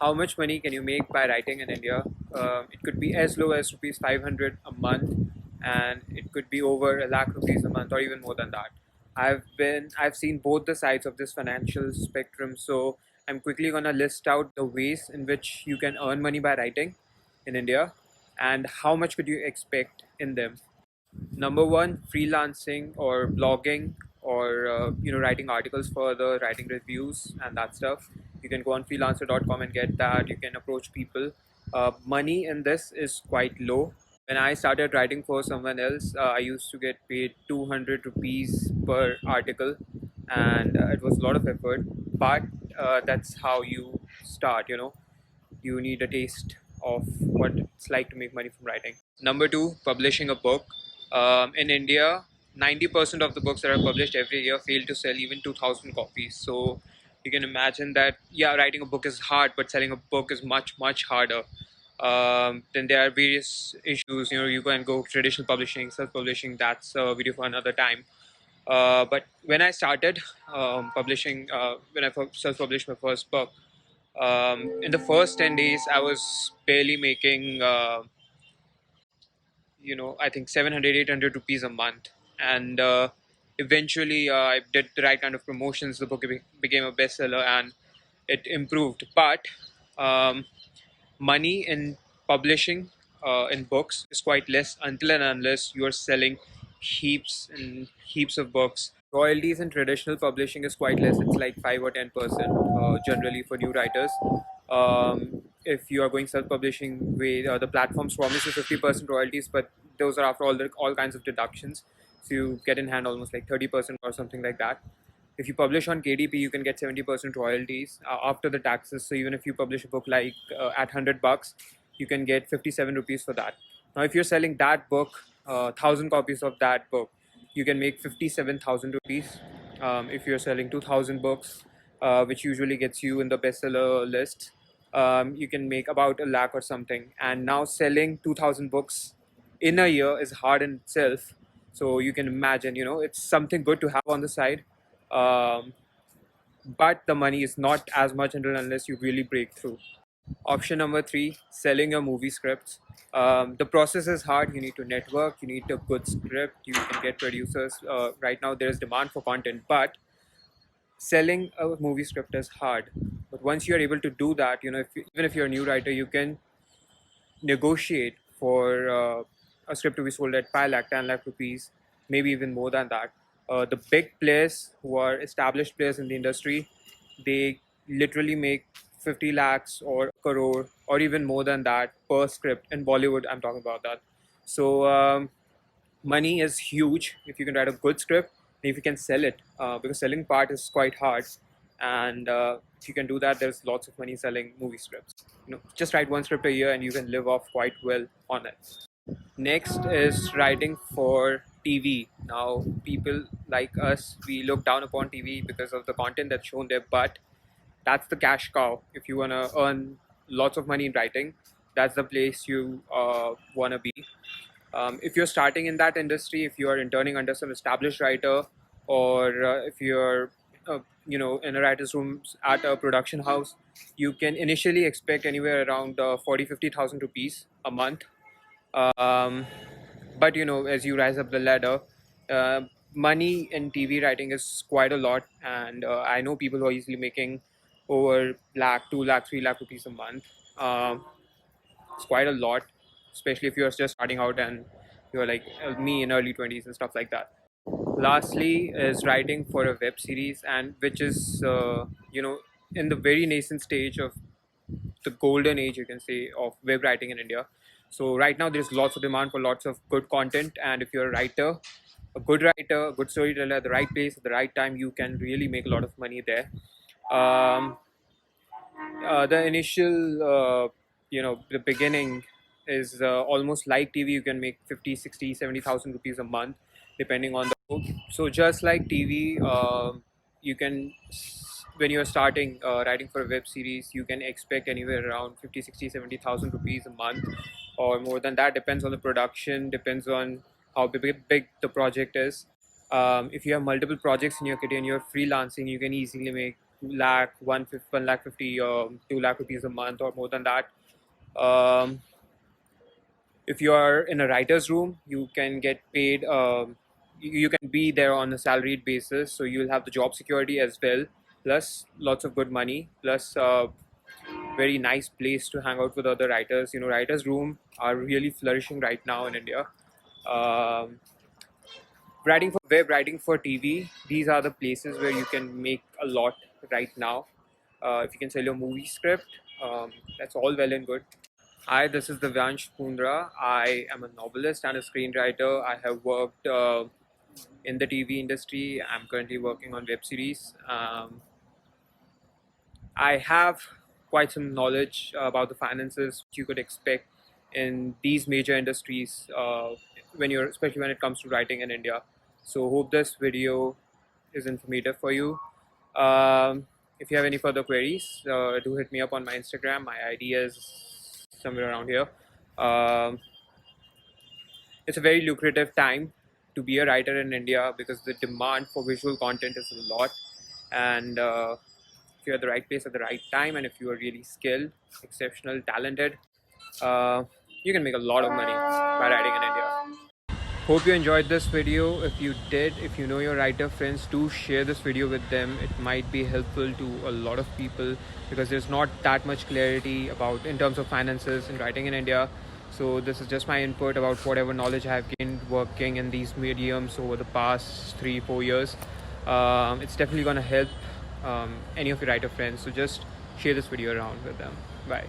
how much money can you make by writing in India? It could be as low as rupees 500 a month, and it could be over a lakh rupees a month, or even more than that. I've seen both the sides of this financial spectrum, so I'm quickly gonna list out the ways in which you can earn money by writing in India, and how much could you expect in them. Number one, freelancing or blogging, or writing articles further, writing reviews and that stuff. You can go on freelancer.com and get that. You can approach people. Money in this is quite low. When I started writing for someone else, I used to get paid 200 rupees per article, and it was a lot of effort, but that's how you start. You need a taste of what it's like to make money from writing. Number two, publishing a book. In India, 90% of the books that are published every year fail to sell even 2,000 copies. So you can imagine that, yeah, writing a book is hard, but selling a book is much, much harder. Then there are various issues. You can go traditional publishing, self-publishing. That's a video for another time. But when I started publishing, when I self-published my first book, in the first 10 days, I was barely making, I think 700, 800 rupees a month. And eventually, I did the right kind of promotions. The book became a bestseller and it improved. But um, money in publishing in books is quite less until and unless you are selling heaps and heaps of books. Royalties in traditional publishing is quite less. It's like 5 or 10% generally for new writers. If you are going self-publishing way, the platforms promise you 50% royalties, but those are after all kinds of deductions. So you get in hand almost like 30% or something like that. If you publish on KDP, you can get 70% royalties after the taxes. So even if you publish a book like at $100, you can get 57 rupees for that. Now, if you're selling that book, 1,000 copies of that book, you can make 57,000 rupees. If you're selling 2,000 books, which usually gets you in the bestseller list, you can make about a lakh or something. And now selling 2,000 books in a year is hard in itself. So you can imagine, it's something good to have on the side. Um, but the money is not as much until unless you really break through. Option number three, selling your movie scripts. The process is hard. You need to network. You need a good script. You can get producers. Right now, there is demand for content, but selling a movie script is hard. But once you are able to do that, even if you're a new writer, you can negotiate for a script to be sold at 5 lakh, 10 lakh rupees, maybe even more than that. The big players who are established players in the industry, they literally make 50 lakhs or a crore or even more than that per script. In Bollywood, I'm talking about that. So money is huge if you can write a good script and if you can sell it, because selling part is quite hard. And if you can do that, there's lots of money selling movie scripts. Just write one script a year and you can live off quite well on it. Next is writing for TV. Now, people like us, we look down upon TV because of the content that's shown there, but that's the cash cow. If you want to earn lots of money in writing, that's the place you want to be. If you're starting in that industry, if you are interning under some established writer, or if you're in a writer's room at a production house, you can initially expect anywhere around 40,000-50,000 rupees a month. um, but as you rise up the ladder, uh, money in TV writing is quite a lot, and I know people who are easily making over lakh, 2 lakh, 3 lakh rupees a month. It's quite a lot, especially if you're just starting out and you're like me in early 20s and stuff like that. Lastly is writing for a web series, and which is in the very nascent stage of the golden age, you can say, of web writing in India. So right now there's lots of demand for lots of good content, and if you're a writer, a good storyteller at the right place at the right time, you can really make a lot of money there. um, the initial the beginning is almost like TV. You can make 50, 60, 70,000 rupees a month depending on the book. So just like TV, you can when you're starting writing for a web series, you can expect anywhere around 50, 60, 70,000 rupees a month, or more than that. Depends on the production, depends on how big the project is. If you have multiple projects in your career and you're freelancing, you can easily make lakh, 1 lakh 50, 2 lakh rupees a month or more than that. Um, if you are in a writer's room, you can get paid. You can be there on a salaried basis, so you'll have the job security as well, plus lots of good money, plus very nice place to hang out with other writers. You know, writers' room are really flourishing right now in India. Um, Writing for web, writing for TV, these are the places where you can make a lot right now. If you can sell your movie script, that's all well and good. Hi, this is Divyansh Pundra. I am a novelist and a screenwriter. I have worked in the TV industry. I'm currently working on web series. I have quite some knowledge about the finances you could expect in these major industries especially when it comes to writing in India. So hope this video is informative for you. If you have any further queries, do hit me up on my Instagram. My ID is somewhere around here. Um, it's a very lucrative time to be a writer in India because the demand for visual content is a lot, and if you're at the right place at the right time, and if you are really skilled, exceptional, talented, uh, you can make a lot of money by writing in India. Hope you enjoyed this video. If you did, if you know your writer friends, do share this video with them. It might be helpful to a lot of people because there's not that much clarity about in terms of finances in writing in India. So this is just my input about whatever knowledge I have gained working in these mediums over the past 3-4 years. It's definitely going to help any of your writer friends. So just share this video around with them. Bye.